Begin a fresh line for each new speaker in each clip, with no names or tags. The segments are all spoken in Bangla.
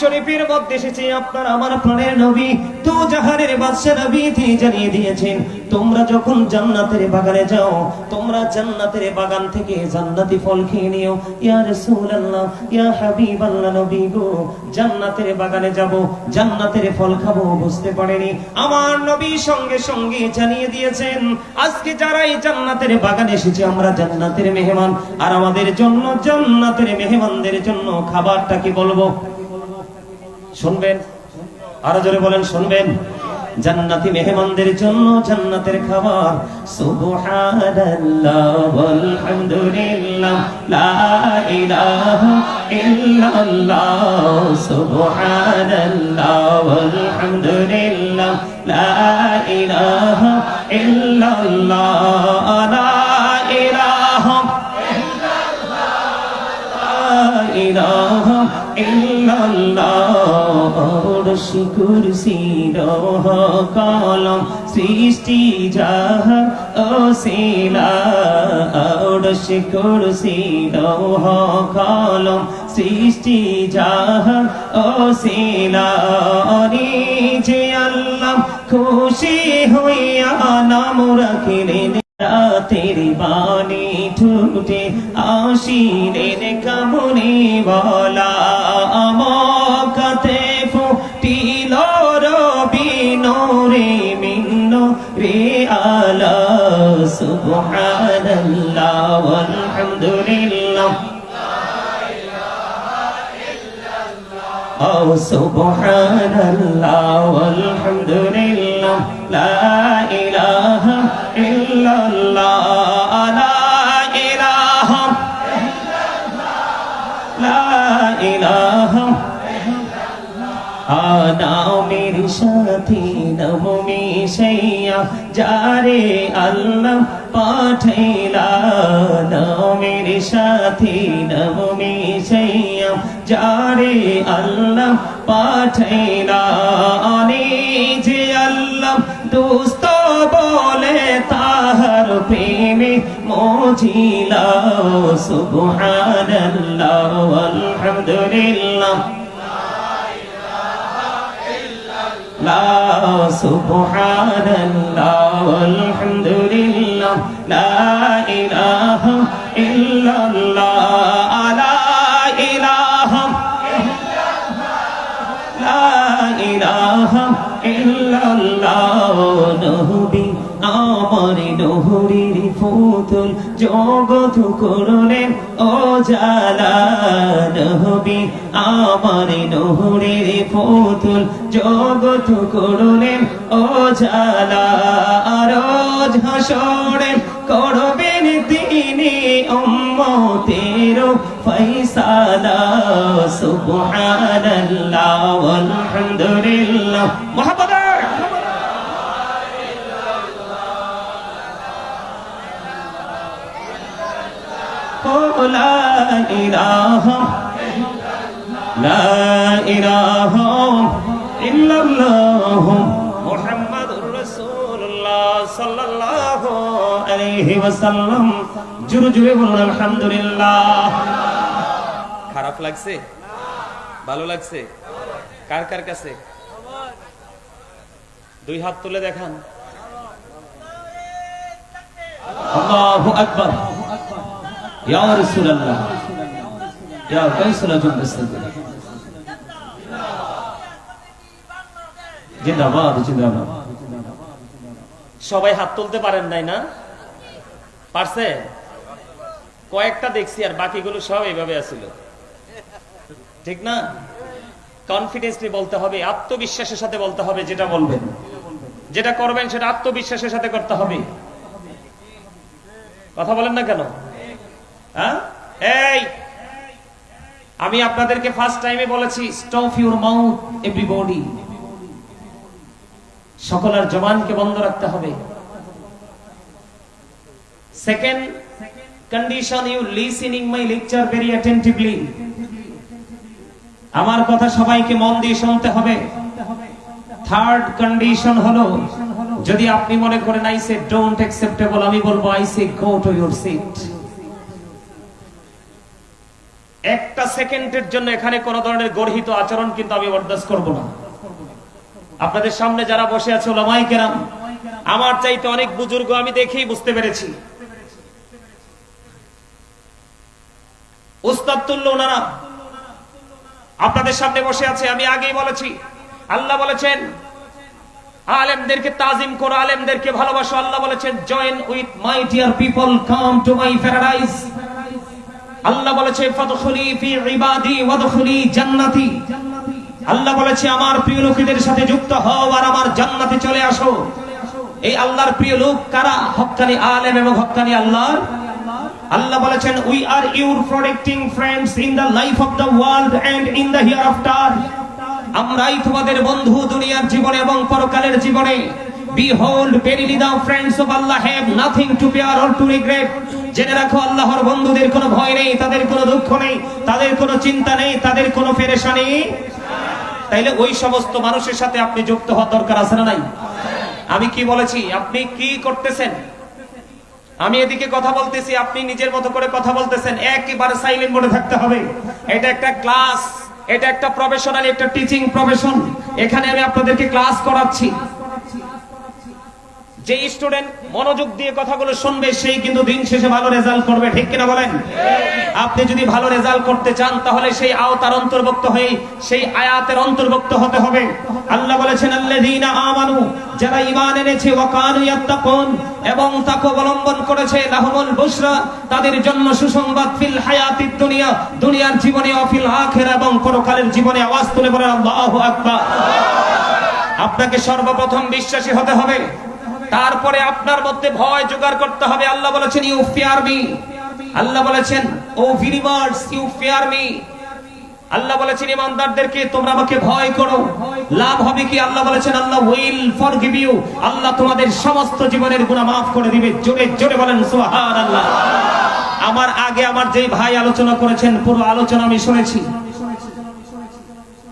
শরীফের মধ্যে এসেছে আপনার আমার প্রাণের নবী দু জাহানের বাদশা নবী তিনি জানিয়ে দিয়েছেন, তোমরা যখন জান্নাতের বাগানে যাও, তোমরা জান্নাতের বাগান থেকে জান্নাতি ফল খেয়ে নিও। ইয়া রাসূলুল্লাহ, ইয়া হাবিবাল্লাহ, নবী গো, জান্নাতের বাগানে যাব, জান্নাতের ফল খাবো বুঝতে পারেনি। আমার নবী সঙ্গে সঙ্গে জানিয়ে দিয়েছেন, আজকে যারা এই জান্নাতের বাগানে এসেছে আমরা জান্নাতের মেহমান, আর আমাদের জন্য জান্নাতের মেহমানদের জন্য খাবারটা কি বলবো? শুনবেন, আরো জোরে বলেন, শুনবেন। জান্নাতি মেহমানদের জন্য জান্নাতের খাবার। সুবহানাল্লাহ ওয়ালহামদুলিল্লাহ লা ইলাহা ইল্লাল্লাহ, সুবহানাল্লাহ ওয়ালহামদুলিল্লাহ লা ইলাহা ইল্লাল্লাহ, লা ইলাহা ইলাহা ইল্লাল্লাহ। আরশি কুরসি লৌহ কলম সৃষ্টি যাহা ওসিলা, আরশি কুরসি লৌহ কলম সৃষ্টি যাহা ওসিলা, নিজে আল্লাহ খুশি হইয়া নাম রাখিলেন, রাতের বাণী ঠুটে আসিলেন কামনে বলা, আমকাতে ফুটিল রবি নূরে মিন্ন রে আলা। সুবহানাল্লাহ ওয়ালহামদুলিল্লাহ ও সুবহানাল্লাহ ওয়ালহামদুলিল্লাহ লা ইলাহা ইল্লাল্লাহ, লা ইলাহা লা ইলাহা নামের সাথে নাম মিশাইয়া যারে আল্লাহ পাঠাইলা, নামের সাথে নাম মিশাইয়া যারে আল্লাহ পাঠাইলা, নিজে আল্লাহ দোস্ত বলে তাহার প্রেমে মজিলা। সুবহানাল্লাহ ওয়ালহামদুলিল্লাহ লা, সুবহানাল্লাহ ওয়ালহামদুলিল্লাহ লা ইলাহা ইল্লাল্লাহ, লা ইলাহা লা ইলাহা ইল্লাল্লাহ। নবী আমার নহরীর ফুতুল জগৎ করলেন ও জালা, নবী আমার নহরীর ফুতুল জগৎ করলেন ও জালা, রোজ হাসরে করবেন তিনি উম্মতের ফয়সালা। সুবহানাল্লাহ ওয়ালহামদুলিল্লাহ মুহাম্মাদ লা ইলাহা লা ইলাহা ইল্লাল্লাহ মুহাম্মাদুর রাসূলুল্লাহ সাল্লাল্লাহু আলাইহি ওয়াসাল্লাম। জোরে জোরে বলুন আলহামদুলিল্লাহ। খারাপ লাগছে? ভালো লাগছে? কার কার কাছে? দুই হাত তুলে দেখান। আল্লাহু আকবার। ইয়া রাসূলুল্লাহ ইয়া কাইসালাতুল মুসলিমিন। জিন্দাবাদ জিন্দাবাদ। সবাই হাত তুলতে পারেন নাই না? পারছে? কয়েকটা দেখছি, আর বাকিগুলো সব এইভাবে আছিল, ঠিক না? কনফিডেন্সলি বলতে হবে, আত্মবিশ্বাসের সাথে বলতে হবে, যেটা বলবেন যেটা করবেন সেটা আত্মবিশ্বাসের সাথে করতে হবে। কথা বলেন না কেন? হ্যাঁ, এই আমি আপনাদেরকে ফার্স্ট টাইমে বলেছি, স্টপ ইউর মাউথ এভরিবডি। সকলের জবানকে বন্ধ রাখতে হবে। Second condition, you listening my lecture very attentively. আমার কথা সবাইকে মন দিয়ে শুনতে হবে। থার্ড কন্ডিশন হলো, যদি আপনি মনে করেন আই সে ডোন্ট অ্যাকসেপ্টেবল, আমি বলবো I say go to your seat. একটা সেকেন্ডের জন্য এখানে কোনো ধরনের গর্হিত আচরণ কিন্তু আমি বরদাস্ত করব না। আপনাদের সামনে যারা বসে আছে ওলামায়ে কেরাম, আমার চাইতে অনেক বুজুর্গ, আমি দেখেই বুঝতে পেরেছি। উস্তাদ তুল্য ওনারা আপনাদের সামনে বসে আছে। আমি আগেই বলেছি, আল্লাহ বলেছেন আলেমদেরকে তাজিম করো, আলেমদেরকে ভালোবাসো। আল্লাহ বলেছেন join with my dear people, come to my paradise. Allah বলেছে ফাদখুলি ফি ইবাদি ওয়াদখুলি জান্নাতি। আল্লাহ বলেছে আমার প্রিয় লোকেদের সাথে যুক্ত হও আর আমার জান্নাতে চলে আসো। এই আল্লাহর প্রিয় লোক কারা? হক্কানি আলেম এবং হক্কানি আল্লাহ। আল্লাহ বলেছেন we are your protecting friends in the life of the world and in the hereafter. আমরাই তোমাদের বন্ধু দুনিয়ার জীবনে এবং পরকালের জীবনে। Behold, verily the friends of Allah have nothing to fear or to regret. জেনে রাখো আল্লাহর বন্ধুদের কোনো ভয় নেই, তাদের কোনো দুঃখ নেই, তাদের কোনো চিন্তা নেই, তাদের কোনো পেরেশানি। তাইলে ওই সমস্ত মানুষের সাথে আপনি যুক্ত হওয়ার দরকার আছে না নাই? আমি কি বলেছি? আপনি কি করতেছেন? আমি এদিকে কথা বলতেছি, আপনি নিজের মতো করে কথা বলতেছেন, একেবারে সাইলেন্ট মোডে থাকতে হবে। এটা একটা ক্লাস, এটা একটা প্রফেশনাল, একটা টিচিং প্রফেশন। এখানে আমি আপনাদেরকে ক্লাস করাচ্ছি। যে স্টুডেন্ট মনোযোগ দিয়ে কথাগুলো শুনবে সেই কিন্তু দিন শেষে ভালো রেজাল্ট করবে, ঠিক কিনা বলেন? আপনি যদি ভালো রেজাল্ট করতে চান তাহলে সেই আওতার অন্তর্ভুক্ত হয়ে সেই আয়াতের অন্তর্ভুক্ত হতে হবে। আল্লাহ বলেছেন আল্লাযীনা আমানু, যারা ঈমান এনেছে, ওয়া কানু ইয়াত্তাকুন, এবং তাকওয়া অবলম্বন করেছে, লাহুমুল বুশরা, তাদের জন্য সুসংবাদ, ফিল হায়াতিদ দুনিয়া, দুনিয়ার জীবনে, ও ফিল আখিরা, এবং পরকালের জীবনে। আওয়াজ তুলে বলেন আল্লাহু আকবার। আপনাকে সর্বপ্রথম বিশ্বাসী হতে হবে, তারপরে আপনার মধ্যে ভয় জোগাড় করতে হবে। আল্লাহ বলেছেন ইউ ফিয়ার মি। আল্লাহ বলেছেন O believers you fear me. Allah বলেছেন ঈমানদারদেরকে তোমরা আমাকে ভয় করো। লাভ হবে কি? আল্লাহ বলেছেন আল্লাহ উইল ফরগিভ ইউ। আল্লাহ তোমাদের সমস্ত জীবনের গুনাহ maaf করে দিবে। জোরে জোরে বলেন সুবহানাল্লাহ। আমার আগে আমার যেই ভাই আলোচনা করেছেন, পুরো আলোচনা আমি শুনেছি।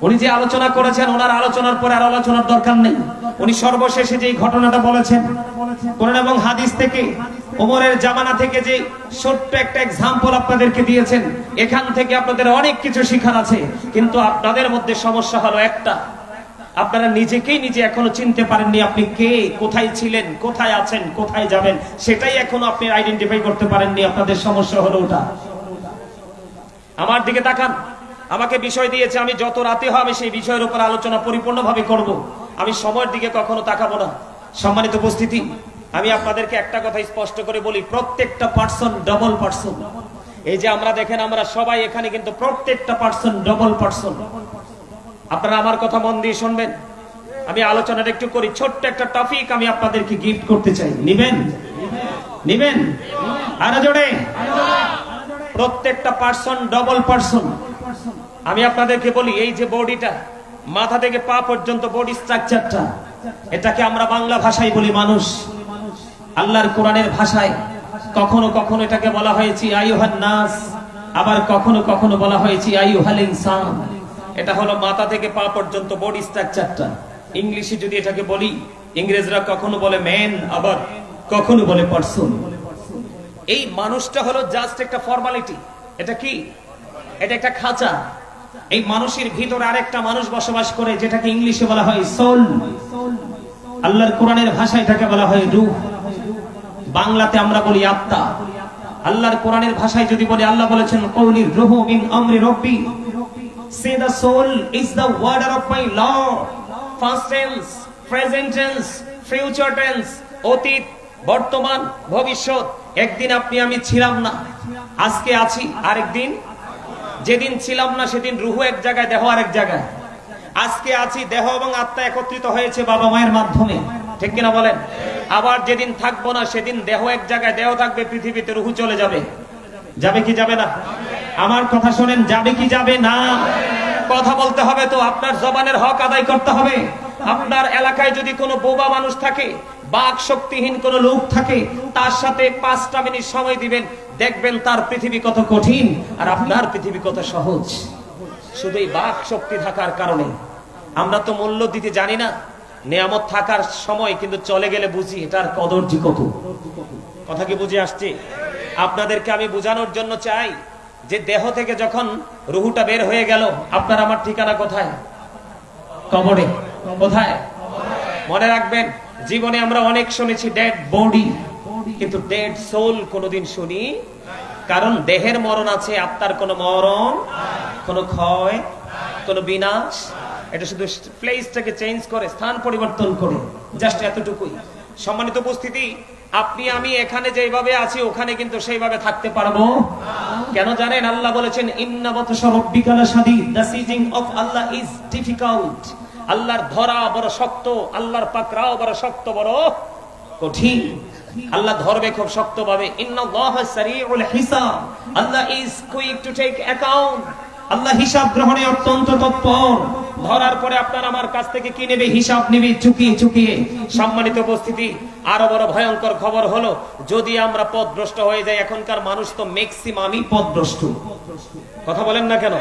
উনি যে আলোচনা করেছেন, ওনার আলোচনার পরে আর আলোচনার দরকার নেই। উনি সর্বশেষে যে ঘটনাটা বলেছেন কোরআন এবং হাদিস থেকে, ওমরের জামানা থেকে যে ছোট্ট একটা এক্সাম্পল আপনাদেরকে দিয়েছেন, এখান থেকে আপনাদের অনেক কিছু শেখার আছে। কিন্তু আপনাদের মধ্যে সমস্যা হলো একটা, আপনারা নিজেকেই নিজে এখনো চিনতে পারেননি। আপনি কে, কোথায় ছিলেন, কোথায় আছেন, কোথায় যাবেন, সেটাই এখনো আপনি আইডেন্টিফাই করতে পারেননি। আপনাদের সমস্যা হলো ওটা। আমার দিকে তাকান, আমাকে বিষয় দিয়েছে, আমি যত রাতে হয় আমি সেই বিষয়ের উপর আলোচনা পরিপূর্ণভাবে করব। আমি সময়ের দিকে কখনো তাকাবো না। সম্মানিত উপস্থিতি, আমি আপনাদেরকে একটা কথা স্পষ্ট করে বলি, প্রত্যেকটা পার্সন ডবল পার্সন। এই যে আমরা দেখেন, আমরা সবাই এখানে কিন্তু প্রত্যেকটা পার্সন ডবল পার্সন। আপনারা আমার কথা মন দিয়ে শুনবেন। আমি আলোচনাটা একটু করি। ছোট্ট একটা টপিক আমি আপনাদেরকে গিফট করতে চাই। নিবেন? নিবেন? আরো জোরে। প্রত্যেকটা পার্সন ডবল পার্সন। আমি আপনাদেরকে বলি, এই যে বডিটা, মাথা থেকে পা পর্যন্ত বডি স্ট্রাকচারটা, এটাকে আমরা বাংলা ভাষায় বলি মানুষ। আল্লাহর কোরআনের ভাষায় কখনো কখনো এটাকে বলা হয়েছে আইয়ুহান নাস, আবার কখনো কখনো বলা হয়েছে আইয়ুহাল ইনসান। এটা হলো মাথা থেকে পা পর্যন্ত বডি স্ট্রাকচারটা। ইংলিশে যদি এটাকে বলি, ইংরেজরা কখনো বলে ম্যান, আবার কখনো বলে পারসন। এই মানুষটা হলো জাস্ট একটা ফর্মালিটি। এটা কি? এটা একটা খাঁচা। এই মানুষের ভিতরে আরেকটা মানুষ বসবাস করে, যেটাকে ইংলিশে বলা হয় সোল। আল্লাহর কোরআনের ভাষায় এটাকে বলা হয় রূহ। বাংলাতে আমরা বলি আত্মা। আল্লাহর কোরআনের ভাষায় যদি বলি, আল্লাহ বলেছেন কওলির রূহু মিন আমরি রাব্বি, say the soul is the word of my lord. First tense, present tense, future tense, অতীত, বর্তমান, ভবিষ্যৎ। একদিন আপনি আমি ছিলাম না, আজকে আছি। আরেকদিন, যেদিন ছিলাম না সেদিন রুহু এক জায়গায়, দেহ আরেক জায়গায়। আজকে আছি, দেহ এবং আত্মা একত্রিত হয়েছে বাবা মায়ের মাধ্যমে, ঠিক কিনা বলেন? আবার যেদিন থাকবো না সেদিন দেহ এক জায়গায়, দেহ থাকবে পৃথিবীতে, রুহু চলে যাবে। যাবে কি যাবে না? আমার কথা শোনেন, যাবে কি যাবে না? কথা বলতে হবে তো, আপনার জবানের হক আদায় করতে হবে। আপনার এলাকায় যদি কোনো বোবা মানুষ থাকে, বাক শক্তিহীন কোন লোক থাকে, তার সাথে 5টা মিনিট সময় দিবেন, দেখবেন তার পৃথিবী কত কঠিন আর আপনার পৃথিবী কত সহজ। শুধু এই বাক শক্তি থাকার কারণে আমরা তো মূল্য দিতে জানি না। নিয়ামত থাকার সময় কিন্তু চলে গেলে বুঝি এটার কদর জি কত। কথা কি বুঝে আসছে? আপনাদেরকে আমি বোঝানোর জন্য চাই, যে দেহ থেকে যখন রুহুটা বের হয়ে গেল, আপনার আমার ঠিকানা কোথায়? কবরে। কোথায়? মনে রাখবেন, জীবনে আমরা অনেক শুনেছি ডেড বডি, কিন্তু ডেড সোল কোনোদিন শুনি। কারণ দেহের মরণ আছে, আত্মার কোনো মরণ, কোনো ক্ষয়, কোনো বিনাশ। এটা শুধু প্লেসটাকে চেঞ্জ করে, স্থান পরিবর্তন করে, জাস্ট এতটুকুই। সম্মানিত উপস্থিতি, আপনি আমি এখানে যেভাবে আছি ওখানে কিন্তু সেইভাবে থাকতে পারবো কেন জানেন? আল্লাহ বলেছেন ইন্না বাতশা রাব্বিকা লাশাদীদ, the seizing of Allah is difficult. আল্লাহর ধরা বড় শক্ত, আল্লাহর পাকড়াও বড় শক্ত, বড় কঠিন। আল্লাহ ধরবে খুব শক্তভাবে। ইন্নাল্লাহা সারিউল হিসাব, Allah is quick to take account. Allah হিসাব গ্রহণে অত্যন্ত তৎপর। ধরার পরে আপনার আমার কাছ থেকে কি নেবে? হিসাব নেবে চুকিয়ে চুকিয়ে। সম্মানিত উপস্থিতি, আরো বড় ভয়ঙ্কর খবর হলো, যদি আমরা পথভ্রষ্ট হয়ে যাই। এখনকার মানুষ তো ম্যাক্সিমামই পথভ্রষ্ট। কথা বলেন না কেন?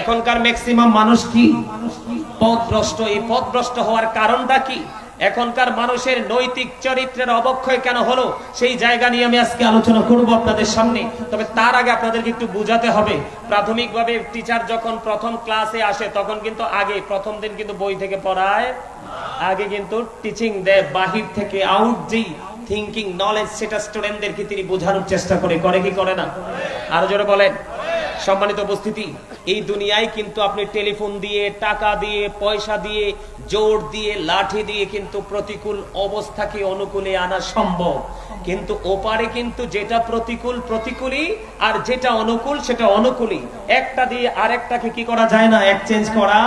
এখনকার ম্যাক্সিমাম মানুষ কি পথভ্রষ্ট? এই পথভ্রষ্ট হওয়ার কারণটা কি? এখনকার মানুষের নৈতিক চরিত্রের অবক্ষয় কেন হলো, সেই জায়গা নিয়ে আমি আজকে আলোচনা করব আপনাদের সামনে। তবে তার আগে আপনাদেরকে একটু বুঝাতে হবে, প্রাথমিকভাবে টিচার যখন প্রথম ক্লাসে আসে তখন কিন্তু আগে প্রথম দিন কিন্তু বই থেকে পড়ায়, আগে কিন্তু টিচিং দেয় বাহির থেকে। আউট যেই থিঙ্কিং নলেজ, সেটা স্টুডেন্টদেরকে তিনি বোঝানোর চেষ্টা করে কি করে না? আরো জোরে বলেন। সম্মানিত উপস্থিতি, এই দুনিয়ায় কিন্তু আপনি টেলিফোন দিয়ে, টাকা দিয়ে, পয়সা দিয়ে, জোর দিয়ে, লাঠি দিয়ে কিন্তু প্রতিকূল অবস্থাকে অনুকূলে আনা সম্ভব। কিন্তু ওপারে কিন্তু যেটা প্রতিকূল প্রতিকূলই, আর যেটা অনুকূল সেটা অনুকূলই। একটা দিয়ে আরেকটাকে কি করা যায় না? এক্সচেঞ্জ করা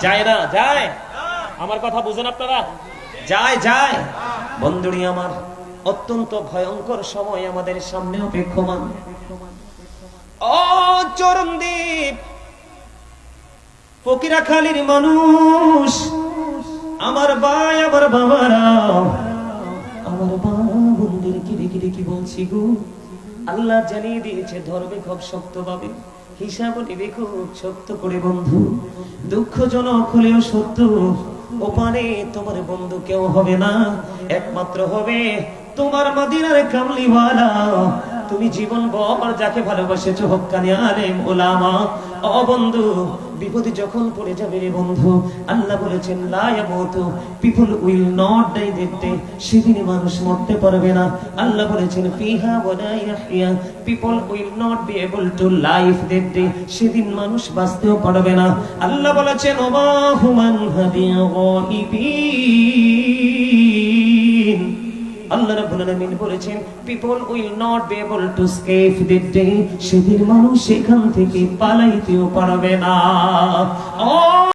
যায় না? যায়? আমার কথা বুঝেন আপনারা? যায় যায়। বন্ধুরি আমার, অত্যন্ত ভয়ঙ্কর সময় আমাদের সামনে অপেক্ষমান। ও চরমদ্বীপ, ফকিরাখালীর মানুষ, আমার ভাই, আমার বাবারা, আমার মা বোনদেরকে রেখে রেখে বলছি গো, আল্লাহ জানিয়ে দিয়েছে ধরবে খুব শক্তভাবে, হিসাব নেবে খুব শক্ত করে বন্ধু। দুঃখজনক হলেও সত্য, ওপারে তোমার বন্ধু কেউ হবে না, একমাত্র হবে তোমার মদিনার কামলিওয়ালা। তুমি জীবন ভর যাকে ভালোবাসেছো, হক্কানি আলেম ওলামা। ও বন্ধু, বিপদে যখন পড়ে যাবে রে বন্ধু, আল্লাহ বলেছেন লা ইয়ামুতু, people will not die that day. সেদিন মানুষ মরতে পারবে না। আল্লাহ বলেছেন ফিহা ওয়ালা ইয়াহইয়া, people will not be able to life that day. সেদিন মানুষ বাঁচতেও পারবে না। আল্লাহ বলেছেন ওমা হুমান হাদিয়া গায়িবিন। আল্লাহ রাব্বুল আলামিন বলেছেন people will not be able to escape that day. সেদিন মানুষ সেখান থেকে পালাইতেও পারবে না।